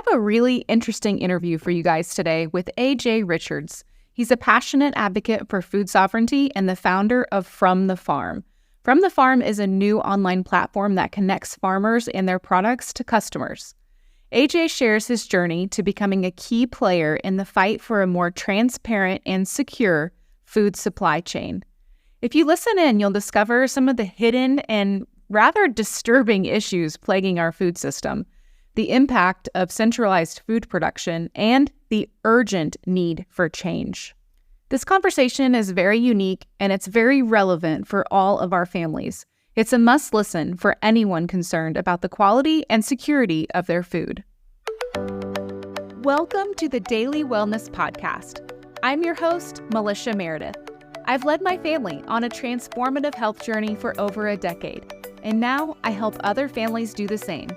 have a really interesting interview for you guys today with AJ Richards. He's a passionate advocate for food sovereignty and the founder of From the Farm. From the Farm is a new online platform that connects farmers and their products to customers. AJ shares his journey to becoming a key player in the fight for a more transparent and secure food supply chain. If you listen in, you'll discover some of the hidden and rather disturbing issues plaguing our food system, the impact of centralized food production, and the urgent need for change. This conversation is very unique and it's very relevant for all of our families. It's a must listen for anyone concerned about the quality and security of their food. Welcome to the Daily Wellness Podcast. I'm your host, Melissa Meredith. I've led my family on a transformative health journey for over a decade, and now I help other families do the same.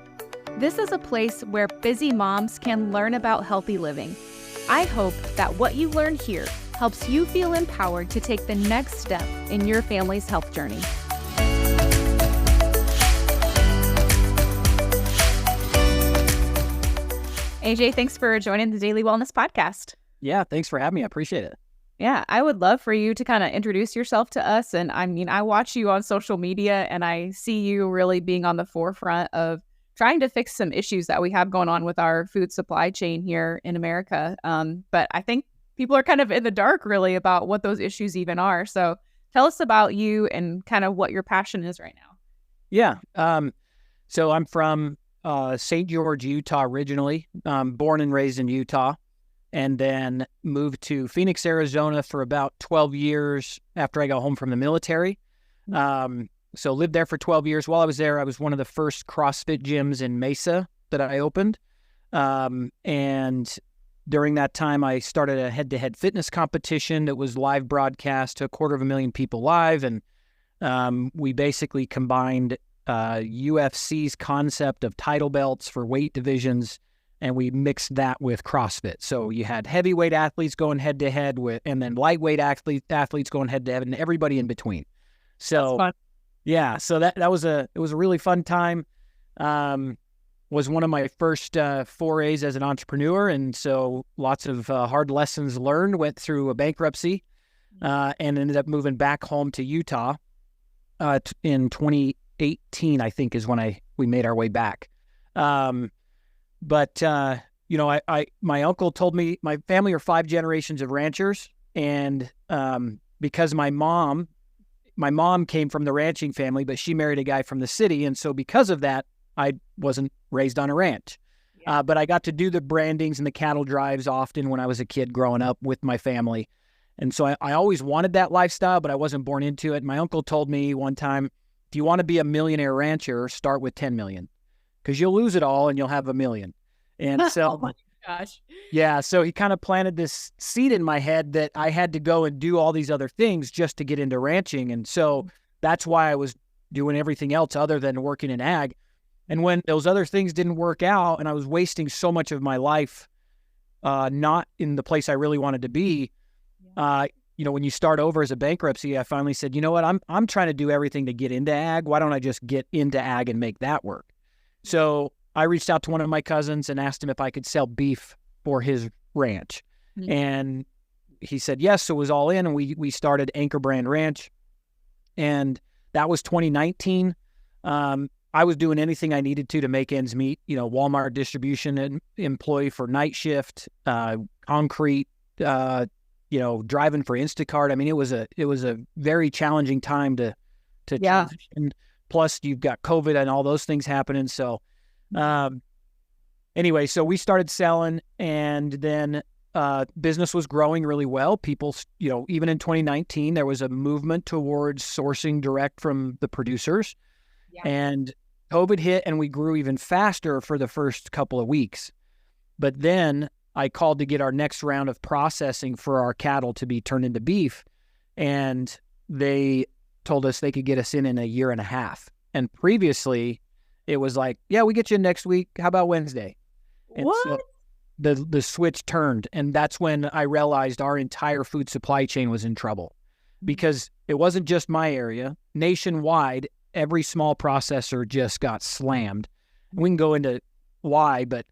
This is a place where busy moms can learn about healthy living. I hope that what you learn here helps you feel empowered to take the next step in your family's health journey. AJ, thanks for joining the Daily Wellness Podcast. Yeah, thanks for having me. I appreciate it. Yeah, I would love for you to kind of introduce yourself to us. And I watch you on social media and I see you really being on the forefront of trying to fix some issues that we have going on with our food supply chain here in America. But I think people are kind of in the dark really about what those issues even are. So tell us about you and kind of what your passion is right now. Yeah. So I'm from St. George, Utah originally, born and raised in Utah, and then moved to Phoenix, Arizona for about 12 years after I got home from the military. So lived there for 12 years. While I was there, I was one of the first CrossFit gyms in Mesa that I opened. And during that time, I started a head-to-head fitness competition that was live broadcast to 250,000 people live. And we basically combined UFC's concept of title belts for weight divisions, and we mixed that with CrossFit. So you had heavyweight athletes going head-to-head with, and then lightweight athletes going head-to-head, and everybody in between. So That's fun. Yeah, so it was a really fun time. Was one of my first forays as an entrepreneur, and so lots of hard lessons learned. Went through a bankruptcy, and ended up moving back home to Utah in 2018. I think is when we made our way back. But my uncle told me my family are 5 generations of ranchers, and because my mom came from the ranching family, but she married a guy from the city. And so because of that, I wasn't raised on a ranch. Yeah. But I got to do the brandings and the cattle drives often when I was a kid growing up with my family. And so I always wanted that lifestyle, but I wasn't born into it. My uncle told me one time, if you want to be a millionaire rancher, start with 10 million, because you'll lose it all and you'll have $1 million. And so, oh my gosh. Yeah. So he kind of planted this seed in my head that I had to go and do all these other things just to get into ranching. And so that's why I was doing everything else other than working in ag. And when those other things didn't work out and I was wasting so much of my life not in the place I really wanted to be, when you start over as a bankruptcy, I finally said, you know what, I'm trying to do everything to get into ag. Why don't I just get into ag and make that work? So I reached out to one of my cousins and asked him if I could sell beef for his ranch. Mm-hmm. And he said yes, so it was all in, and we started Anchor Brand Ranch. And that was 2019. I was doing anything I needed to make ends meet, Walmart distribution and employee for night shift, concrete, driving for Instacart. I mean, it was a very challenging time to transition. Plus you've got COVID and all those things happening. So, anyway, so we started selling, and then, business was growing really well. People, even in 2019, there was a movement towards sourcing direct from the producers. Yeah. And COVID hit and we grew even faster for the first couple of weeks. But then I called to get our next round of processing for our cattle to be turned into beef. And they told us they could get us in a year and a half. And previously it was like, yeah, we get you in next week. How about Wednesday? And what? So the switch turned. And that's when I realized our entire food supply chain was in trouble, because it wasn't just my area. Nationwide, every small processor just got slammed. We can go into why, but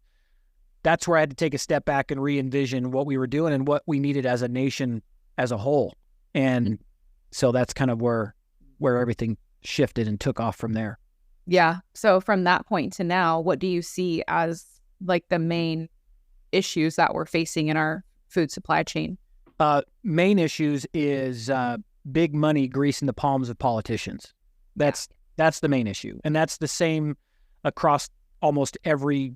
that's where I had to take a step back and re-envision what we were doing and what we needed as a nation as a whole. And so that's kind of where everything shifted and took off from there. Yeah. So from that point to now, what do you see as like the main issues that we're facing in our food supply chain? Main issues is big money greasing the palms of politicians. That's the main issue. And that's the same across almost the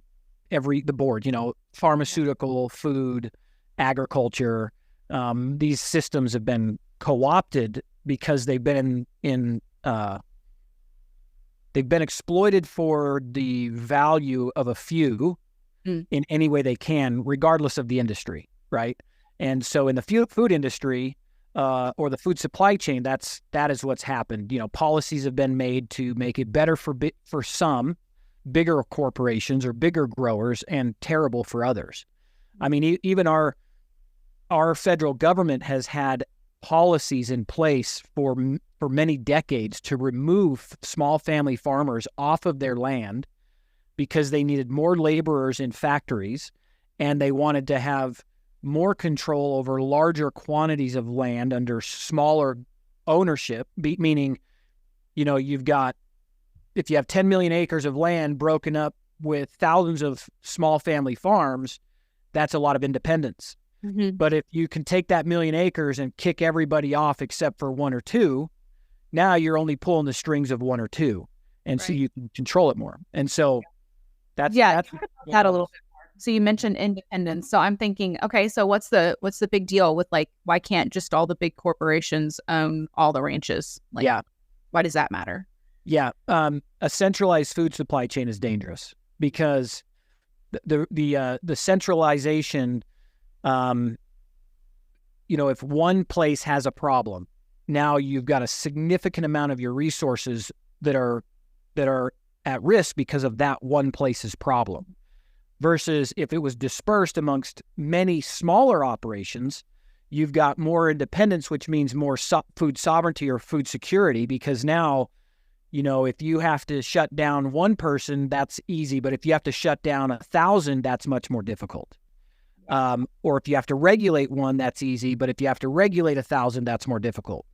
board, pharmaceutical, food, agriculture. These systems have been co-opted because they've been exploited for the value of a few in any way they can, regardless of the industry, right? And so in the food industry or the food supply chain, that is what's happened. Policies have been made to make it better for some bigger corporations or bigger growers and terrible for others. I mean, even our federal government has had policies in place for many decades to remove small family farmers off of their land because they needed more laborers in factories and they wanted to have more control over larger quantities of land under smaller ownership, meaning, if you have 10 million acres of land broken up with thousands of small family farms, that's a lot of independence. Mm-hmm. But if you can take that million acres and kick everybody off except for one or two, now you're only pulling the strings of one or two. And so you can control it more. And so that's talk about that a little bit more. So you mentioned independence. So I'm thinking, okay, so what's the big deal with why can't just all the big corporations own all the ranches? Why does that matter? Yeah. A centralized food supply chain is dangerous because the centralization, if one place has a problem, now you've got a significant amount of your resources that are at risk because of that one place's problem. Versus if it was dispersed amongst many smaller operations, you've got more independence, which means more food sovereignty or food security, because now, if you have to shut down one person, that's easy. But if you have to shut down 1,000, that's much more difficult. Or if you have to regulate one, that's easy. But if you have to regulate 1,000, that's more difficult.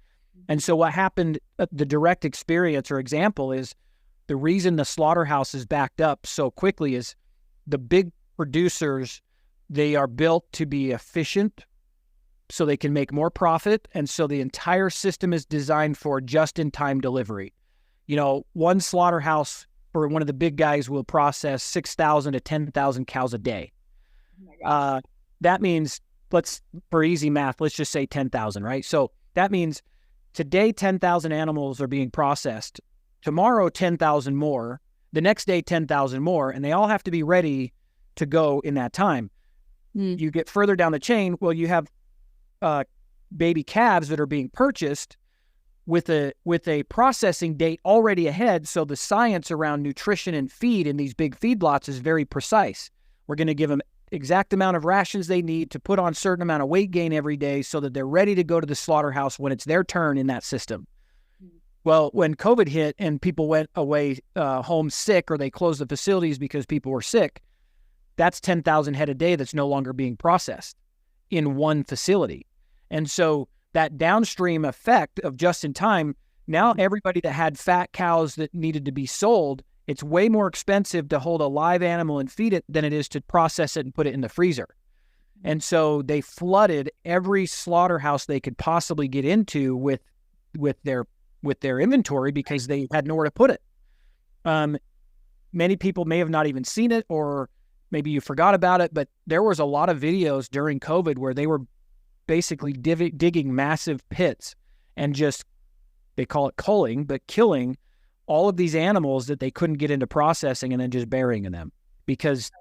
And so what happened, the direct experience or example is the reason the slaughterhouses backed up so quickly is the big producers, they are built to be efficient so they can make more profit. And so the entire system is designed for just-in-time delivery. One slaughterhouse for one of the big guys will process 6,000 to 10,000 cows a day. That means, for easy math, let's just say 10,000, right? So that means today 10,000 animals are being processed. Tomorrow, 10,000 more. The next day, 10,000 more. And they all have to be ready to go in that time. You get further down the chain, well, you have baby calves that are being purchased with a processing date already ahead. So the science around nutrition and feed in these big feedlots is very precise. We're going to give them exact amount of rations they need to put on certain amount of weight gain every day so that they're ready to go to the slaughterhouse when it's their turn in that system. Well, when COVID hit and people went away home sick or they closed the facilities because people were sick, that's 10,000 head a day that's no longer being processed in one facility. And so that downstream effect of just in time, now everybody that had fat cows that needed to be sold, it's way more expensive to hold a live animal and feed it than it is to process it and put it in the freezer. And so they flooded every slaughterhouse they could possibly get into with their inventory because they had nowhere to put it. Many people may have not even seen it, or maybe you forgot about it, but there was a lot of videos during COVID where they were basically digging massive pits and just, they call it culling, but killing all of these animals that they couldn't get into processing and then just burying them because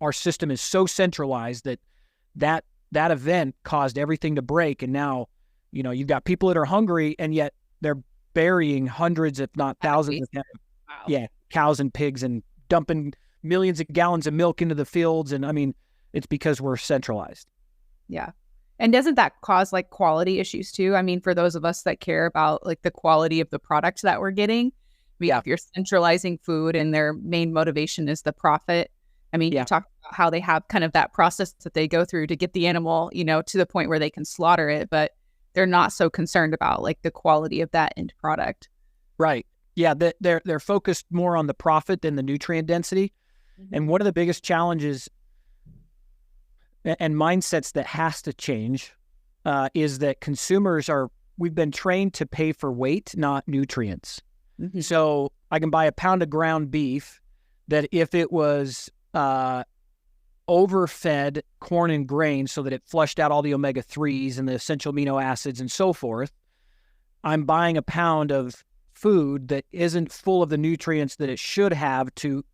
our system is so centralized that event caused everything to break. And now, you've got people that are hungry and yet they're burying hundreds, if not thousands of cows and pigs and dumping millions of gallons of milk into the fields. And I mean, it's because we're centralized. Yeah. And doesn't that cause quality issues too? I mean, for those of us that care about the quality of the products that we're getting, if you're centralizing food and their main motivation is the profit, I mean, you talk about about how they have kind of that process that they go through to get the animal, to the point where they can slaughter it, but they're not so concerned about like the quality of that end product. Right. Yeah. They're focused more on the profit than the nutrient density. Mm-hmm. And one of the biggest challenges and mindsets that has to change is that we've been trained to pay for weight, not nutrients. Mm-hmm. So I can buy a pound of ground beef that if it was overfed corn and grain so that it flushed out all the omega-3s and the essential amino acids and so forth, I'm buying a pound of food that isn't full of the nutrients that it should have to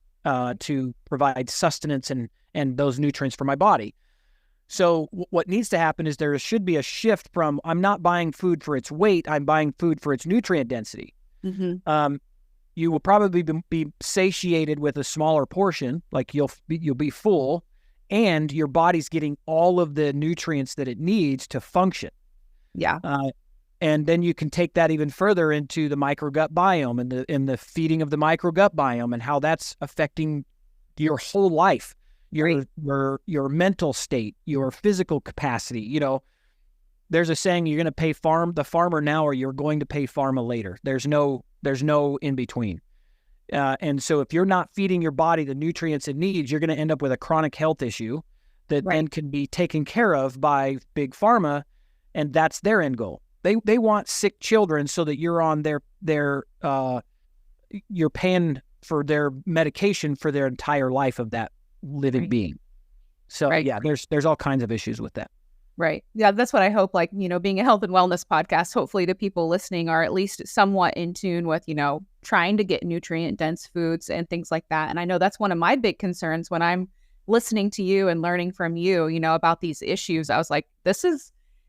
provide sustenance and those nutrients for my body. So what needs to happen is there should be a shift from I'm not buying food for its weight, I'm buying food for its nutrient density. Mm-hmm. You will probably be satiated with a smaller portion, like you'll be full, and your body's getting all of the nutrients that it needs to function. Yeah. And then you can take that even further into the microgut biome and the feeding of the microgut biome and how that's affecting your whole life. Your mental state, your physical capacity. There's a saying, you're going to pay the farmer now, or you're going to pay pharma later. There's no in between. And so if you're not feeding your body the nutrients it needs, you're going to end up with a chronic health issue that then can be taken care of by big pharma, and that's their end goal. They want sick children so that you're on you're paying for their medication for their entire life of that living being. So yeah, there's all kinds of issues with that. Right. Yeah, that's what I hope, like, being a health and wellness podcast, hopefully the people listening are at least somewhat in tune with, trying to get nutrient dense foods and things like that. And I know that's one of my big concerns when I'm listening to you and learning from you, about these issues. I was like,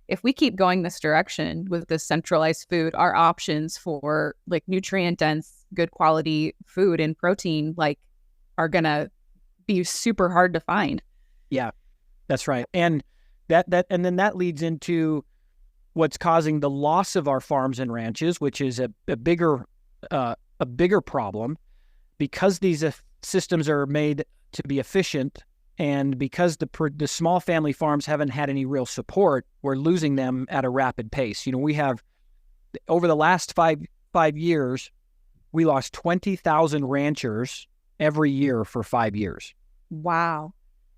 if we keep going this direction with this centralized food, our options for like nutrient dense, good quality food and protein, like, are going to be super hard to find. Yeah, that's right. And then that leads into what's causing the loss of our farms and ranches, which is a bigger problem, because these systems are made to be efficient, and because the small family farms haven't had any real support, we're losing them at a rapid pace. We have, over the last five years, we lost 20,000 ranchers every year for 5 years. Wow.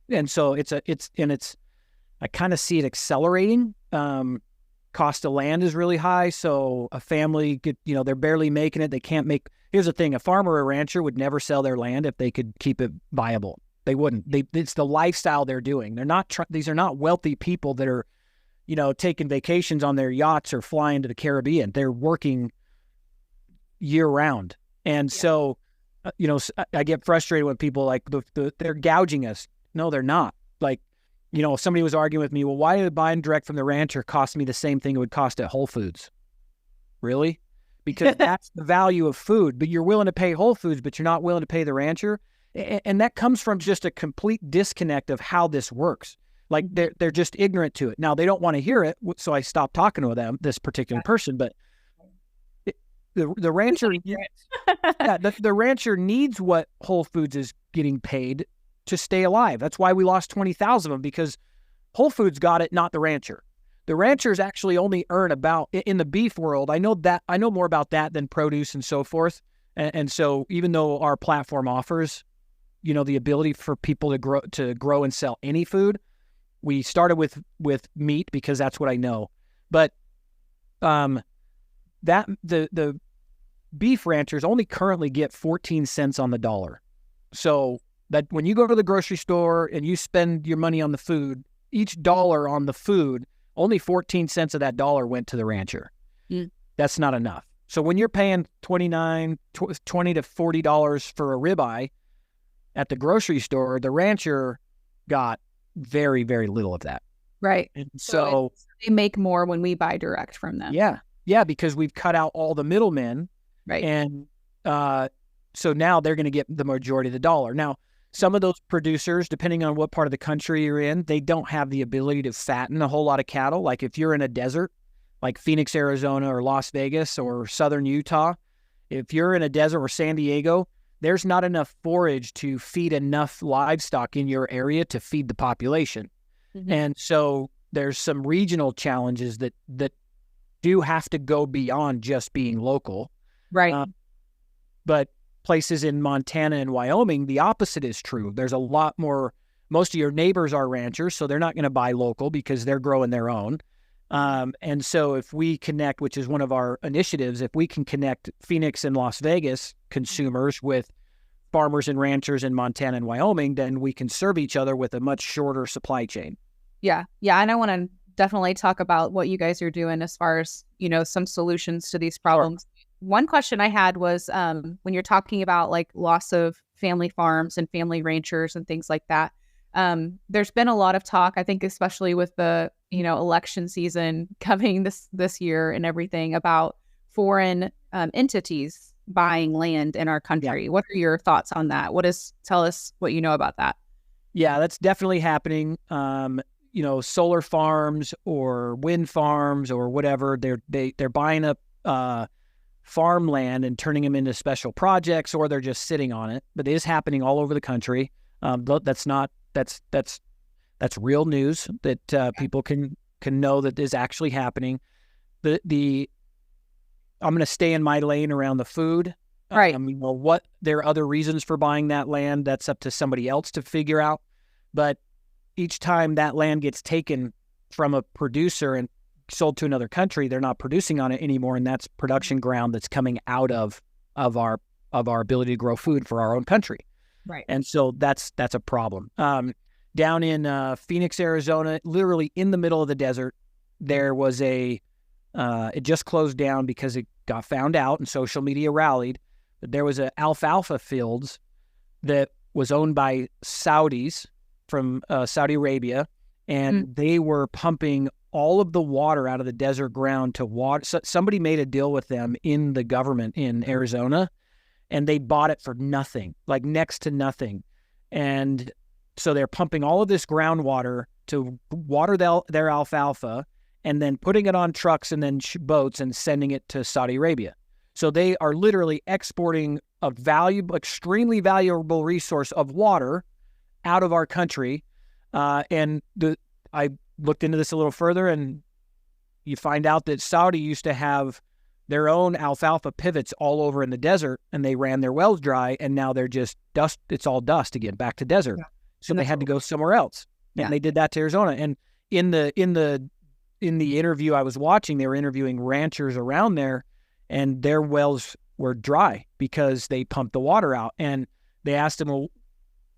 And so I kind of see it accelerating. Cost of land is really high. So a family they're barely making it. They can't make, here's the thing, a farmer or a rancher would never sell their land if they could keep it viable. They wouldn't. It's the lifestyle they're doing. They're not, these are not wealthy people that are, taking vacations on their yachts or flying to the Caribbean. They're working year round. And so, I get frustrated when people like they're gouging us. No, they're not. Like, if somebody was arguing with me, well, why did buying direct from the rancher cost me the same thing it would cost at Whole Foods? Really? Because that's the value of food. But you're willing to pay Whole Foods, but you're not willing to pay the rancher. And that comes from just a complete disconnect of how this works. Like they're just ignorant to it. Now they don't want to hear it, so I stopped talking to them, this particular person. But the rancher, the rancher needs what Whole Foods is getting paid to stay alive. That's why we lost 20,000 of them, because Whole Foods got it, not the rancher. The ranchers actually only earn about, in the beef world, I know more about that than produce and so forth. And so even though our platform offers, the ability for people to grow and sell any food, we started with meat because that's what I know. But that the beef ranchers only currently get 14 cents on the dollar. So that when you go to the grocery store and you spend your money on the food, each dollar on the food, only 14 cents of that dollar went to the rancher. That's not enough. So when you're paying $20 to $40 for a ribeye at the grocery store, the rancher got very, very little of that. Right. And so they make more when we buy direct from them. Yeah. Yeah, because we've cut out all the middlemen. Right. And so now they're going to get the majority of the dollar. Now, some of those producers, depending on what part of the country you're in, they don't have the ability to fatten a whole lot of cattle. Like if you're in a desert, like Phoenix, Arizona, or Las Vegas, or southern Utah, if you're in a desert, or San Diego, there's not enough forage to feed enough livestock in your area to feed the population. Mm-hmm. And so there's some regional challenges that do have to go beyond just being local. Right. But places in Montana and Wyoming, the opposite is true. There's a lot more. Most of your neighbors are ranchers, so they're not going to buy local because they're growing their own. And so if we connect, which is one of our initiatives, if we can connect Phoenix and Las Vegas consumers with farmers and ranchers in Montana and Wyoming, then we can serve each other with a much shorter supply chain. Yeah. Yeah. And I want to definitely talk about what you guys are doing as far as, some solutions to these problems. Sure. One question I had was when you're talking about like loss of family farms and family ranchers and things like that, there's been a lot of talk, I think, especially with the, election season coming this year and everything, about foreign entities buying land in our country. Yeah. What are your thoughts on that? Tell us what you know about that. Yeah, that's definitely happening. Solar farms or wind farms or whatever, they're buying up farmland and turning them into special projects, or they're just sitting on it. But it is happening all over the country. That's real news that people can know that is actually happening. I'm going to stay in my lane around the food. Right. What there are other reasons for buying that land, that's up to somebody else to figure out. But each time that land gets taken from a producer and sold to another country, they're not producing on it anymore, and that's production ground that's coming out of our ability to grow food for our own country. Right. And so that's a problem. Down in Phoenix, Arizona, literally in the middle of the desert, there was it just closed down because it got found out and social media rallied. But there was a alfalfa fields that was owned by Saudis from Saudi Arabia, and they were pumping all of the water out of the desert ground to water. So somebody made a deal with them in the government in Arizona, and they bought it for nothing, like next to nothing. And so they're pumping all of this groundwater to water their alfalfa and then putting it on trucks and then boats and sending it to Saudi Arabia. So they are literally exporting a extremely valuable resource of water out of our country. I looked into this a little further, and you find out that Saudi used to have their own alfalfa pivots all over in the desert, and they ran their wells dry, and now they're just dust. It's all dust again, back to desert. Yeah. So they had to go somewhere else. Yeah. And they did that to Arizona. And in the interview I was watching, they were interviewing ranchers around there, and their wells were dry because they pumped the water out. And they asked them, well,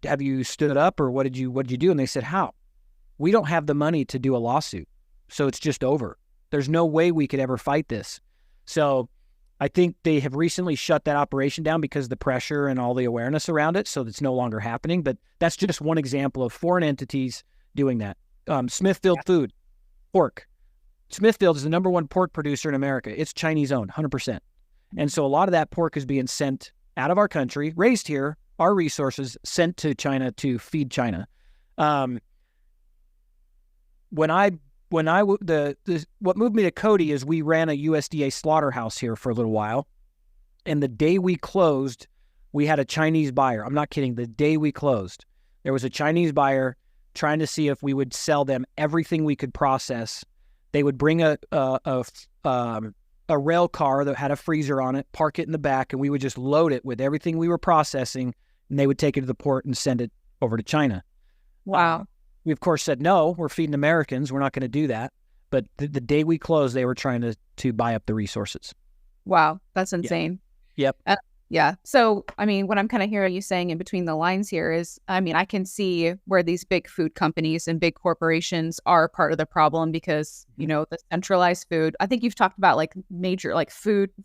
have you stood up, or what did you do? And they said, how? We don't have the money to do a lawsuit. So it's just over. There's no way we could ever fight this. So I think they have recently shut that operation down because of the pressure and all the awareness around it. So it's no longer happening. But that's just one example of foreign entities doing that. Smithfield Food, pork. Smithfield is the number one pork producer in America. It's Chinese owned, 100%. And so a lot of that pork is being sent out of our country, raised here, our resources sent to China to feed China. What moved me to Cody is we ran a USDA slaughterhouse here for a little while. And the day we closed, we had a Chinese buyer. I'm not kidding. The day we closed, there was a Chinese buyer trying to see if we would sell them everything we could process. They would bring a rail car that had a freezer on it, park it in the back, and we would just load it with everything we were processing, and they would take it to the port and send it over to China. Wow. We, of course, said, no, we're feeding Americans. We're not going to do that. But the day we closed, they were trying to buy up the resources. Wow. That's insane. Yep. Yeah. So, what I'm kind of hearing you saying in between the lines here is, I can see where these big food companies and big corporations are part of the problem because, the centralized food, I think you've talked about like major, like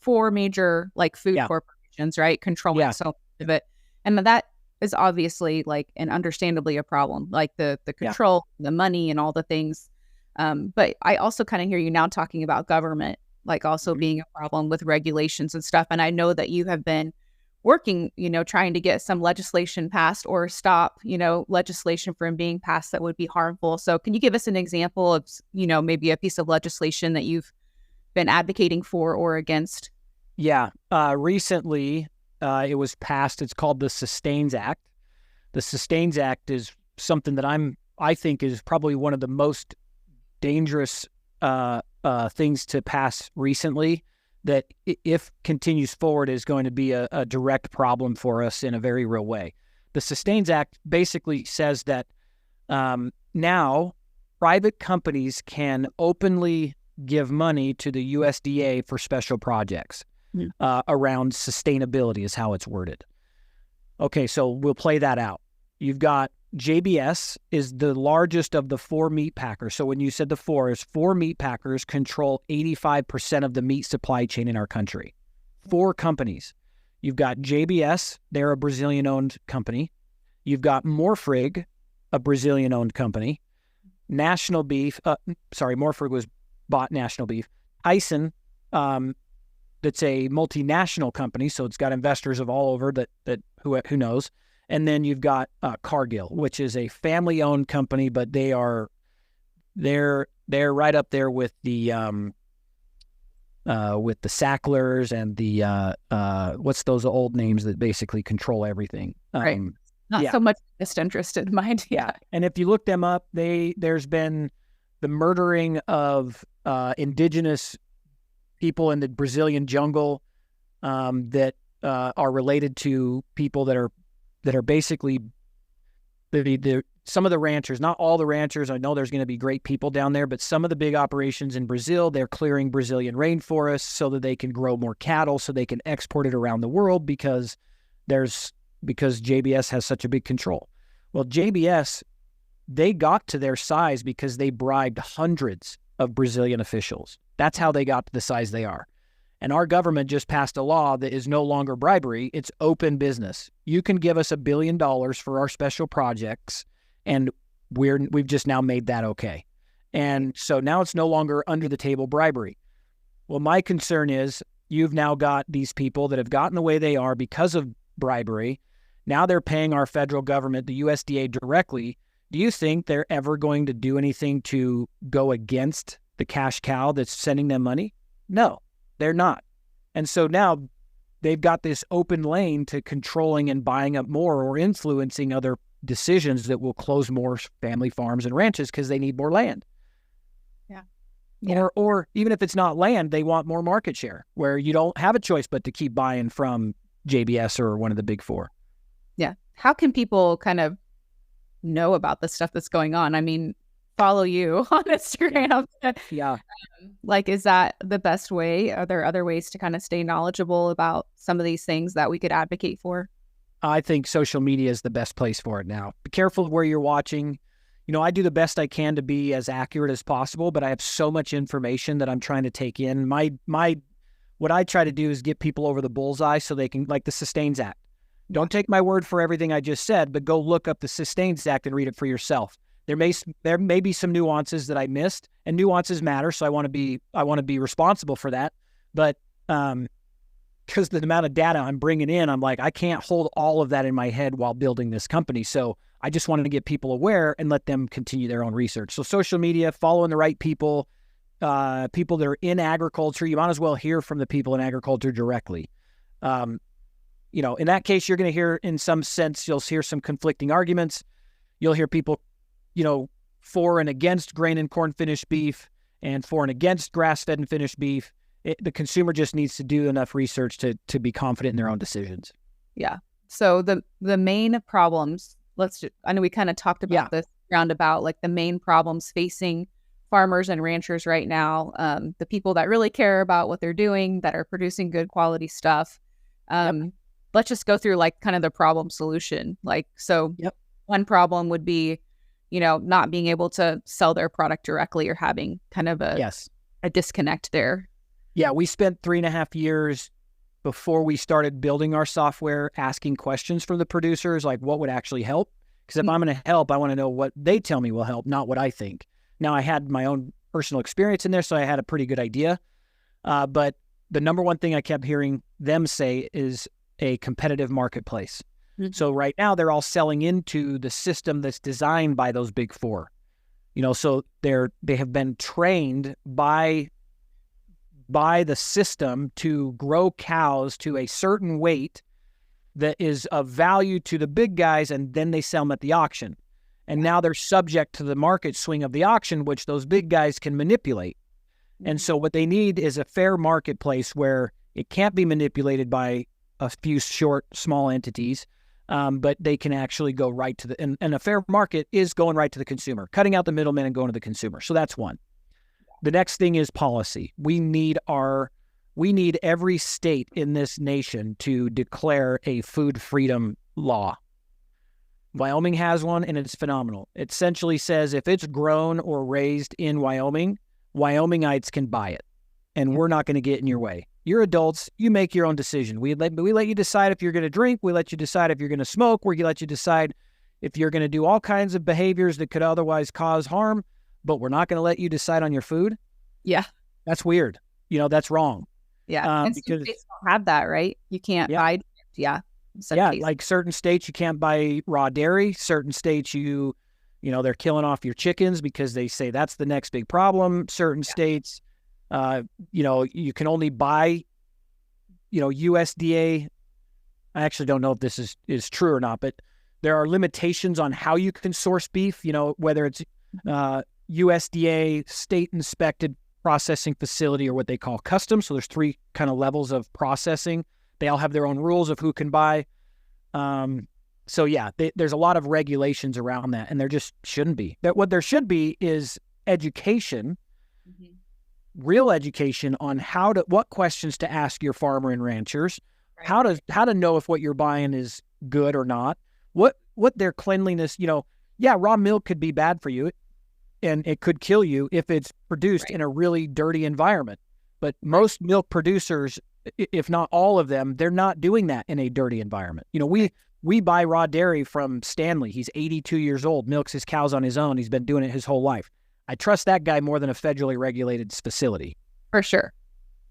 four major food corporations, right? Controlling so much of it. And that is obviously and understandably a problem, like the control, the money and all the things. But I also kind of hear you now talking about government, also being a problem with regulations and stuff. And I know that you have been working, trying to get some legislation passed or stop, legislation from being passed that would be harmful. So can you give us an example of, maybe a piece of legislation that you've been advocating for or against? Yeah. Recently, it was passed. It's called the Sustains Act. The Sustains Act is something that I think is probably one of the most dangerous things to pass recently, that if continues forward is going to be a direct problem for us in a very real way. The Sustains Act basically says that now private companies can openly give money to the USDA for special projects around sustainability is how it's worded. Okay, so we'll play that out. You've got JBS is the largest of the 4 meat packers. So when you said the 4 meat packers control 85% of the meat supply chain in our country. 4 companies. You've got JBS, they're a Brazilian-owned company. You've got Morfrig, a Brazilian-owned company. National Beef, Morfrig was bought National Beef. Tyson, that's a multinational company, so it's got investors of all over that who knows. And then you've got Cargill, which is a family-owned company, but they're right up there with the Sacklers and the what's those old names that basically control everything. Right. Not so much disinterested mind. Yeah. And if you look them up, there's been the murdering of indigenous people in the Brazilian jungle that are related to people that are basically some of the ranchers, not all the ranchers. I know there's going to be great people down there, but some of the big operations in Brazil, they're clearing Brazilian rainforests so that they can grow more cattle, so they can export it around the world because JBS has such a big control. Well, JBS, they got to their size because they bribed hundreds of Brazilian officials. That's how they got to the size they are. And our government just passed a law that is no longer bribery. It's open business. You can give us $1 billion for our special projects, and we've just now made that okay. And so now it's no longer under the table bribery. Well, my concern is you've now got these people that have gotten the way they are because of bribery. Now they're paying our federal government, the USDA, directly. Do you think they're ever going to do anything to go against the cash cow that's sending them money? No. They're not. And so now they've got this open lane to controlling and buying up more or influencing other decisions that will close more family farms and ranches because they need more land. Yeah. Or even if it's not land, they want more market share where you don't have a choice but to keep buying from JBS or one of the big 4. Yeah. How can people kind of know about the stuff that's going on? I mean, follow you on Instagram. Yeah. Is that the best way? Are there other ways to kind of stay knowledgeable about some of these things that we could advocate for? I think social media is the best place for it now. Be careful where you're watching. I do the best I can to be as accurate as possible, but I have so much information that I'm trying to take in. What I try to do is get people over the bullseye so they can, like the Sustains Act. Don't take my word for everything I just said, but go look up the Sustains Act and read it for yourself. There may be some nuances that I missed, and nuances matter, so I want to be responsible for that. But because the amount of data I'm bringing in, I'm like, I can't hold all of that in my head while building this company. So I just wanted to get people aware and let them continue their own research. So social media, following the right people, people that are in agriculture, you might as well hear from the people in agriculture directly. In that case, you're going to hear, in some sense, you'll hear some conflicting arguments. You'll hear people for and against grain and corn finished beef and for and against grass-fed and finished beef. The consumer just needs to do enough research to be confident in their own decisions. Yeah. So the main problems, I know we kind of talked about this roundabout, like the main problems facing farmers and ranchers right now, the people that really care about what they're doing, that are producing good quality stuff. Let's just go through kind of the problem solution. One problem would be, not being able to sell their product directly or having kind of a disconnect there. Yeah, we spent 3.5 years before we started building our software asking questions from the producers, like what would actually help? Because if I'm going to help, I want to know what they tell me will help, not what I think. Now, I had my own personal experience in there, so I had a pretty good idea. But the number one thing I kept hearing them say is a competitive marketplace. So right now they're all selling into the system that's designed by those big 4. So they have been trained by the system to grow cows to a certain weight that is of value to the big guys, and then they sell them at the auction. And now they're subject to the market swing of the auction, which those big guys can manipulate. And so what they need is a fair marketplace where it can't be manipulated by a few short, small entities, but they can actually go right to the, and a fair market is going right to the consumer, cutting out the middleman and going to the consumer. So that's one. The next thing is policy. We need every state in this nation to declare a food freedom law. Wyoming has one, and it's phenomenal. It essentially says if it's grown or raised in Wyoming, Wyomingites can buy it, and we're not going to get in your way. You're adults. You make your own decision. We let you decide if you're going to drink. We let you decide if you're going to smoke. We let you decide if you're going to do all kinds of behaviors that could otherwise cause harm, but we're not going to let you decide on your food. Yeah. That's weird. That's wrong. Yeah. And because states don't have that, right? You can't buy. Yeah. Like certain states, you can't buy raw dairy. Certain states, they're killing off your chickens because they say that's the next big problem. Certain states, you can only buy, USDA. I actually don't know if this is true or not, but there are limitations on how you can source beef, whether it's USDA, state inspected processing facility, or what they call custom. So there's 3 kind of levels of processing. They all have their own rules of who can buy. There's a lot of regulations around that, and there just shouldn't be. What there should be is education, real education on what questions to ask your farmer and ranchers, right. how to know if what you're buying is good or not, what their cleanliness, raw milk could be bad for you, and it could kill you if it's produced in a really dirty environment. But most milk producers, if not all of them, they're not doing that in a dirty environment. We buy raw dairy from Stanley. He's 82 years old, milks his cows on his own. He's been doing it his whole life. I trust that guy more than a federally regulated facility. For sure.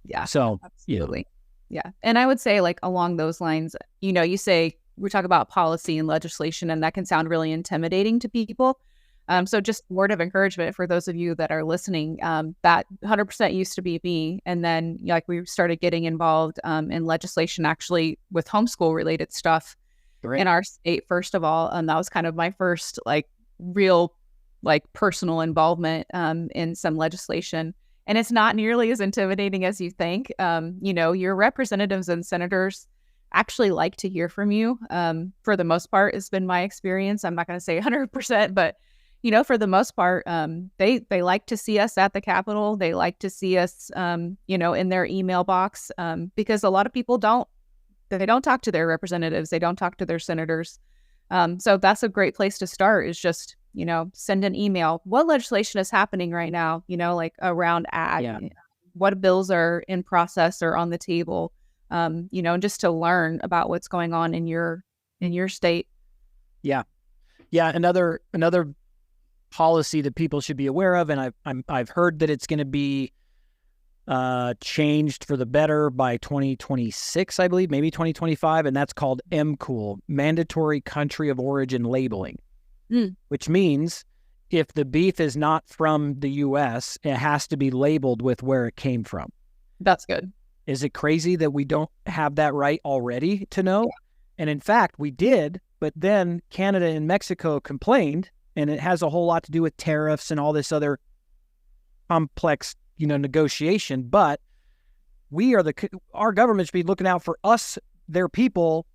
Yeah. So, absolutely. Yeah. And I would say, like, along those lines, you say we talk about policy and legislation, and that can sound really intimidating to people. So just word of encouragement for those of you that are listening, that 100% used to be me. And then we started getting involved in legislation, actually with homeschool related stuff in our state, first of all. And that was kind of my first real personal involvement in some legislation. And it's not nearly as intimidating as you think. Your representatives and senators actually like to hear from you. For the most part, it's been my experience. I'm not going to say 100%, but for the most part, they like to see us at the Capitol. They like to see us, in their email box, because a lot of people don't talk to their representatives. They don't talk to their senators. So that's a great place to start, is just, send an email. What legislation is happening right now, around ag? Yeah. What bills are in process or on the table, just to learn about what's going on in your state. Yeah. Yeah. Another policy that people should be aware of, and I've heard that it's going to be changed for the better by 2026, I believe, maybe 2025, and that's called MCOOL, Mandatory Country of Origin Labeling, which means if the beef is not from the U.S., it has to be labeled with where it came from. That's good. Is it crazy that we don't have that right already to know? Yeah. And in fact, we did, but then Canada and Mexico complained. And it has a whole lot to do with tariffs and all this other complex, negotiation. But our government should be looking out for us, their people,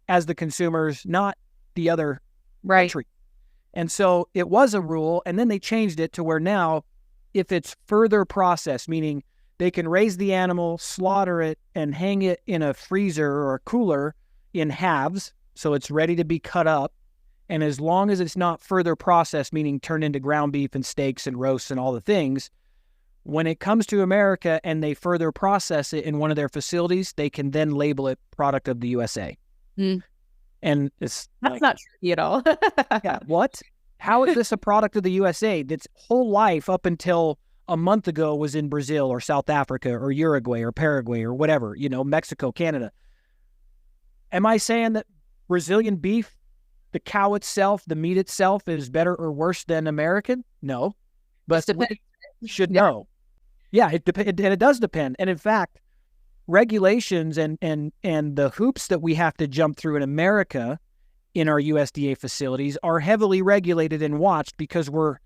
as the consumers, not the other country. And so it was a rule, and then they changed it to where now, if it's further processed, meaning they can raise the animal, slaughter it, and hang it in a freezer or a cooler in halves, so it's ready to be cut up. And as long as it's not further processed, meaning turned into ground beef and steaks and roasts and all the things, when it comes to America and they further process it in one of their facilities, they can then label it product of the USA. And that's not true at all. Yeah. What? How is this a product of the USA that's whole life up until a month ago was in Brazil or South Africa or Uruguay or Paraguay or whatever, Mexico, Canada? Am I saying that Brazilian beef, the cow itself, the meat itself, is better or worse than American? No, but we should know. Yeah, it does depend. And in fact, regulations and the hoops that we have to jump through in America in our USDA facilities are heavily regulated and watched because we're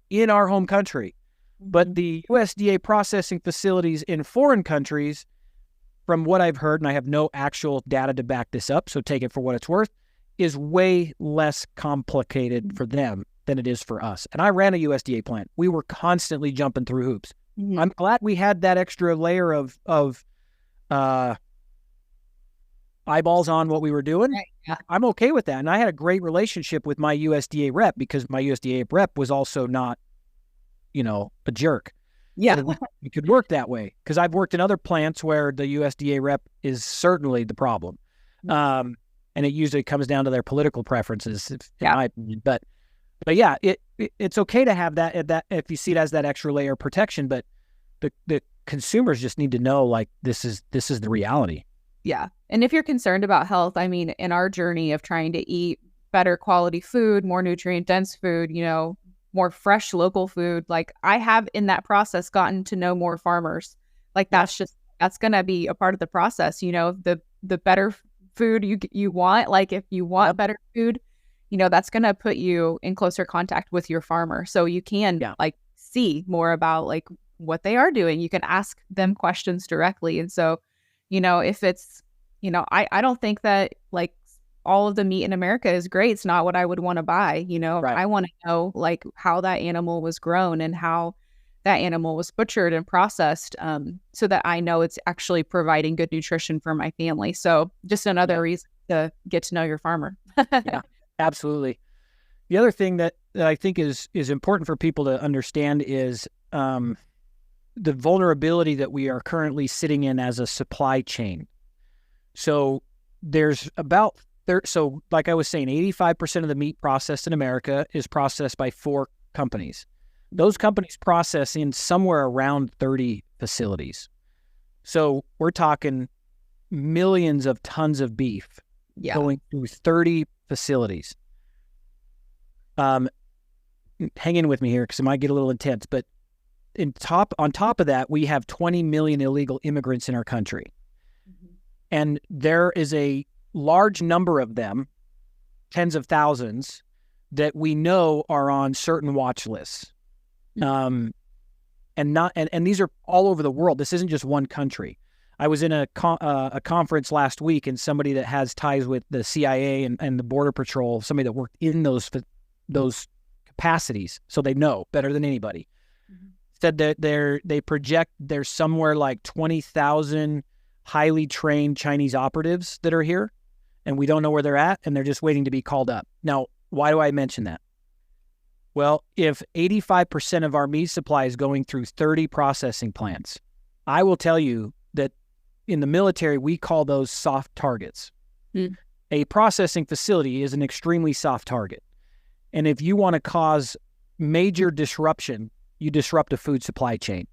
in our home country. But the USDA processing facilities in foreign countries, from what I've heard, and I have no actual data to back this up, so take it for what it's worth, is way less complicated for them than it is for us. And I ran a USDA plant. We were constantly jumping through hoops. I'm glad we had that extra layer of eyeballs on what we were doing. Right. Yeah. I'm okay with that. And I had a great relationship with my USDA rep because my USDA rep was also not, a jerk. Yeah. So we could work that way because I've worked in other plants where the USDA rep is certainly the problem. And it usually comes down to their political preferences, in my opinion. But yeah, it's okay to have that if you see it as that extra layer of protection, but the consumers just need to know, like, this is the reality. Yeah. And if you're concerned about health, I mean, in our journey of trying to eat better quality food, more nutrient dense food, more fresh local food, like I have in that process gotten to know more farmers. Like that's going to be a part of the process, the better food you want, like if you want better food, that's going to put you in closer contact with your farmer. So you can like see more about like what they are doing. You can ask them questions directly. And so, if it's, I don't think that like all of the meat in America is great. It's not what I would want to buy. Right. I want to know like how that animal was grown and how that animal was butchered and processed, so that I know it's actually providing good nutrition for my family. So just another reason to get to know your farmer. Yeah, absolutely. The other thing that I think is important for people to understand is the vulnerability that we are currently sitting in as a supply chain. So there's so like I was saying, 85% of the meat processed in America is processed by 4 companies. Those companies process in somewhere around 30 facilities. So we're talking millions of tons of beef going through 30 facilities. Hang in with me here because it might get a little intense, but on top of that, we have 20 million illegal immigrants in our country. And there is a large number of them, tens of thousands, that we know are on certain watch lists. And these are all over the world. This isn't just one country. I was in a conference last week, and somebody that has ties with the CIA and the Border Patrol, somebody that worked in those capacities, so they know better than anybody, said that they project there's somewhere like 20,000 highly trained Chinese operatives that are here, and we don't know where they're at, and they're just waiting to be called up. Now, why do I mention that? Well, if 85% of our meat supply is going through 30 processing plants, I will tell you that in the military, we call those soft targets. A processing facility is an extremely soft target. And if you want to cause major disruption, you disrupt a food supply chain.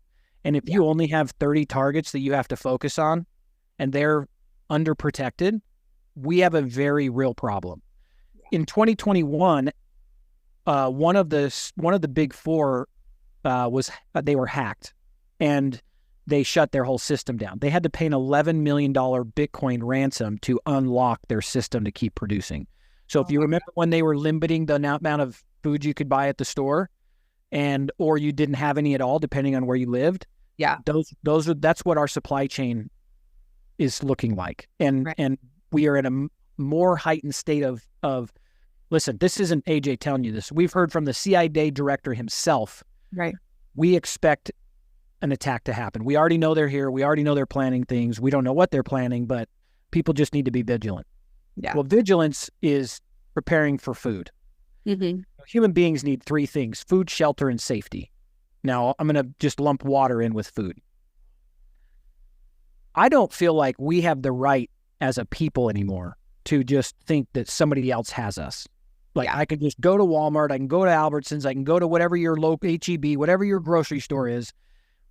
And if you only have 30 targets that you have to focus on, and they're underprotected, we have a very real problem. In 2021, one of the big 4 they were hacked, and they shut their whole system down. They had to pay an $11 million Bitcoin ransom to unlock their system to keep producing. So if you remember when they were limiting the amount of food you could buy at the store, or you didn't have any at all, depending on where you lived. Yeah, that's what our supply chain is looking like, and we are in a more heightened state of. Listen, this isn't AJ telling you this. We've heard from the CIA director himself. Right. We expect an attack to happen. We already know they're here. We already know they're planning things. We don't know what they're planning, but people just need to be vigilant. Yeah. Well, vigilance is preparing for food. Human beings need 3 things: food, shelter, and safety. Now, I'm going to just lump water in with food. I don't feel like we have the right as a people anymore to just think that somebody else has us. Like, I can just go to Walmart, I can go to Albertsons, I can go to whatever your local H-E-B, whatever your grocery store is.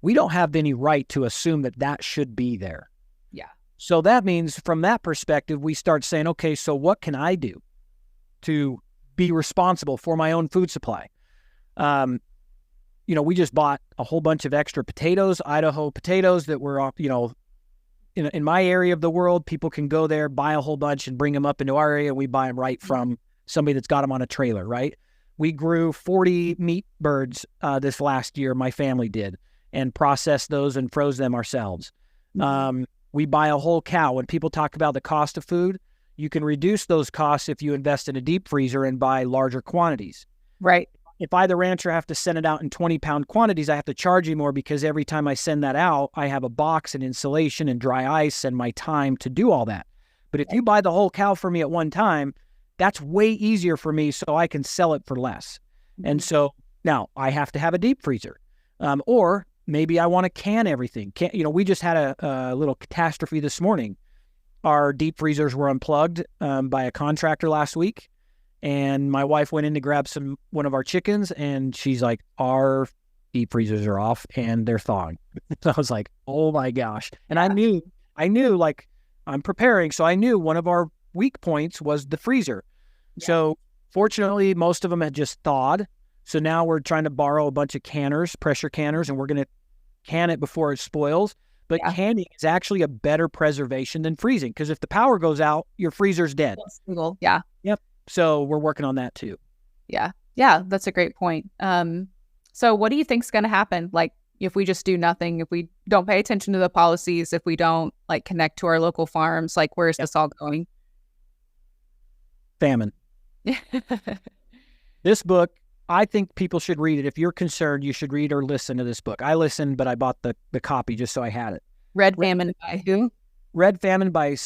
We don't have any right to assume that should be there. Yeah. So that means from that perspective, we start saying, okay, so what can I do to be responsible for my own food supply? We just bought a whole bunch of extra potatoes, Idaho potatoes that were, in my area of the world, people can go there, buy a whole bunch and bring them up into our area. And we buy them right from somebody that's got them on a trailer, right? We grew 40 meat birds this last year, my family did, and processed those and froze them ourselves. We buy a whole cow. When people talk about the cost of food, you can reduce those costs if you invest in a deep freezer and buy larger quantities. Right. If I, the rancher, have to send it out in 20-pound quantities, I have to charge you more because every time I send that out, I have a box and insulation and dry ice and my time to do all that. But if you buy the whole cow for me at one time, that's way easier for me so I can sell it for less. And so now I have to have a deep freezer. Or maybe I want to can everything. We just had a little catastrophe this morning. Our deep freezers were unplugged by a contractor last week. And my wife went in to grab one of our chickens, and she's like, our deep freezers are off and they're thawing. So I was like, oh my gosh. And I knew like I'm preparing. So I knew one of our weak points was the freezer. Yeah. So fortunately, most of them had just thawed. So now we're trying to borrow a bunch of canners, pressure canners, and we're going to can it before it spoils. But canning is actually a better preservation than freezing, because if the power goes out, your freezer's dead. Yeah. Yep. So we're working on that too. Yeah. Yeah. That's a great point. So what do you think's going to happen? Like if we just do nothing, if we don't pay attention to the policies, if we don't like connect to our local farms, like where's this all going? Famine. This book, I think people should read it. If you're concerned, you should read or listen to this book. I listened, but I bought the copy just so I had it. Red Famine by who? Red Famine by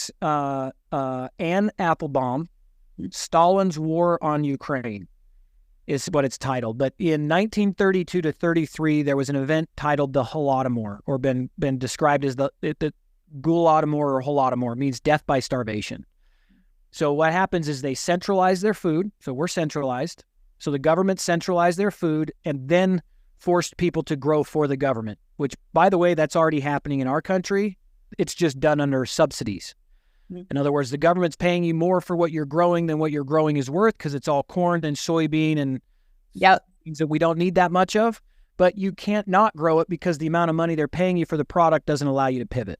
Anne Applebaum. Stalin's War on Ukraine is what it's titled. But in 1932 to 33, there was an event titled the Holodomor, or been described as the Guladomor or Holodomor. It means death by starvation. So what happens is they centralize their food. So we're centralized. So the government centralized their food and then forced people to grow for the government, which, by the way, that's already happening in our country. It's just done under subsidies. In other words, the government's paying you more for what you're growing than what your growing is worth, because it's all corn and soybean and things that we don't need that much of. But you can't not grow it because the amount of money they're paying you for the product doesn't allow you to pivot.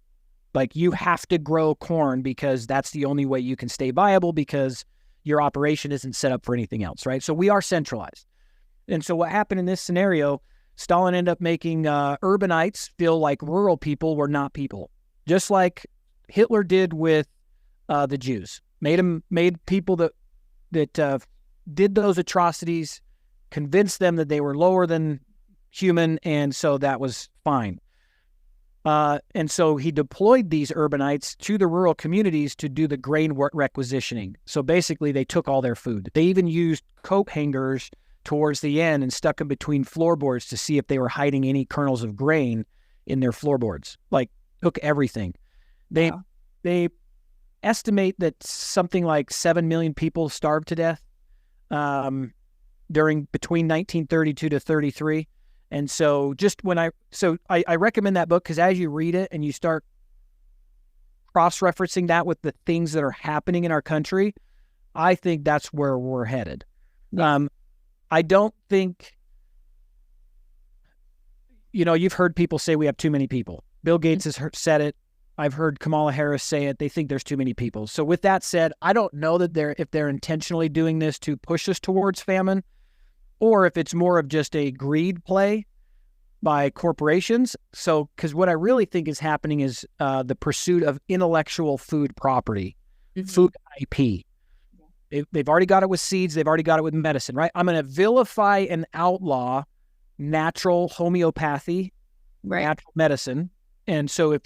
Like you have to grow corn because that's the only way you can stay viable, because your operation isn't set up for anything else, right? So we are centralized. And so what happened in this scenario, Stalin ended up making urbanites feel like rural people were not people, just like Hitler did with the Jews. Made people that did those atrocities, convinced them that they were lower than human, and so that was fine. And so he deployed these urbanites to the rural communities to do the grain requisitioning. So basically, they took all their food. They even used coat hangers towards the end and stuck them between floorboards to see if they were hiding any kernels of grain in their floorboards. Like, took everything. They estimate that something like 7 million people starved to death between 1932 to 33. And so I recommend that book, because as you read it and you start cross-referencing that with the things that are happening in our country, I think that's where we're headed. I don't think, you've heard people say we have too many people. Bill Gates has said it. I've heard Kamala Harris say it. They think there's too many people. So with that said, I don't know that if they're intentionally doing this to push us towards famine, or if it's more of just a greed play by corporations. So, because what I really think is happening is the pursuit of intellectual food property, food IP. They've already got it with seeds. They've already got it with medicine, right? I'm going to vilify and outlaw natural homeopathy, natural medicine. And so if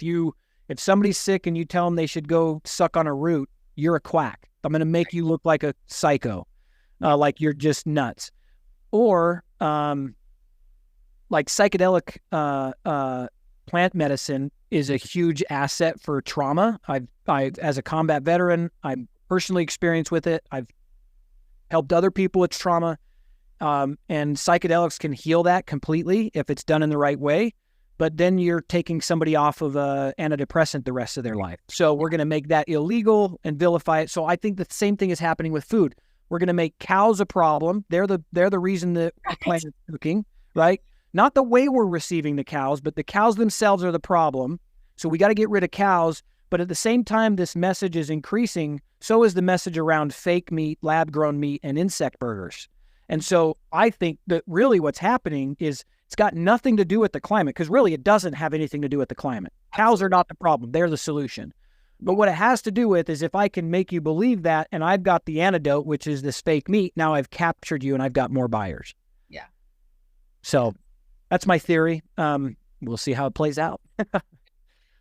somebody's sick and you tell them they should go suck on a root, you're a quack. I'm going to make you look like a psycho, like you're just nuts. Or like psychedelic plant medicine is a huge asset for trauma. I as a combat veteran, I'm personally experienced with it. I've helped other people with trauma, and psychedelics can heal that completely if it's done in the right way. But then you're taking somebody off of a antidepressant the rest of their life. So we're going to make that illegal and vilify it. So I think the same thing is happening with food. We're going to make cows a problem. They're the reason that the planet is cooking, right? Not the way we're receiving the cows, but the cows themselves are the problem. So we got to get rid of cows. But at the same time, this message is increasing. So is the message around fake meat, lab-grown meat, and insect burgers. And so I think that really what's happening is it's got nothing to do with the climate, because really it doesn't have anything to do with the climate. Cows are not the problem. They're the solution. But what it has to do with is if I can make you believe that, and I've got the antidote, which is this fake meat, now I've captured you and I've got more buyers. Yeah. So that's my theory. We'll see how it plays out. I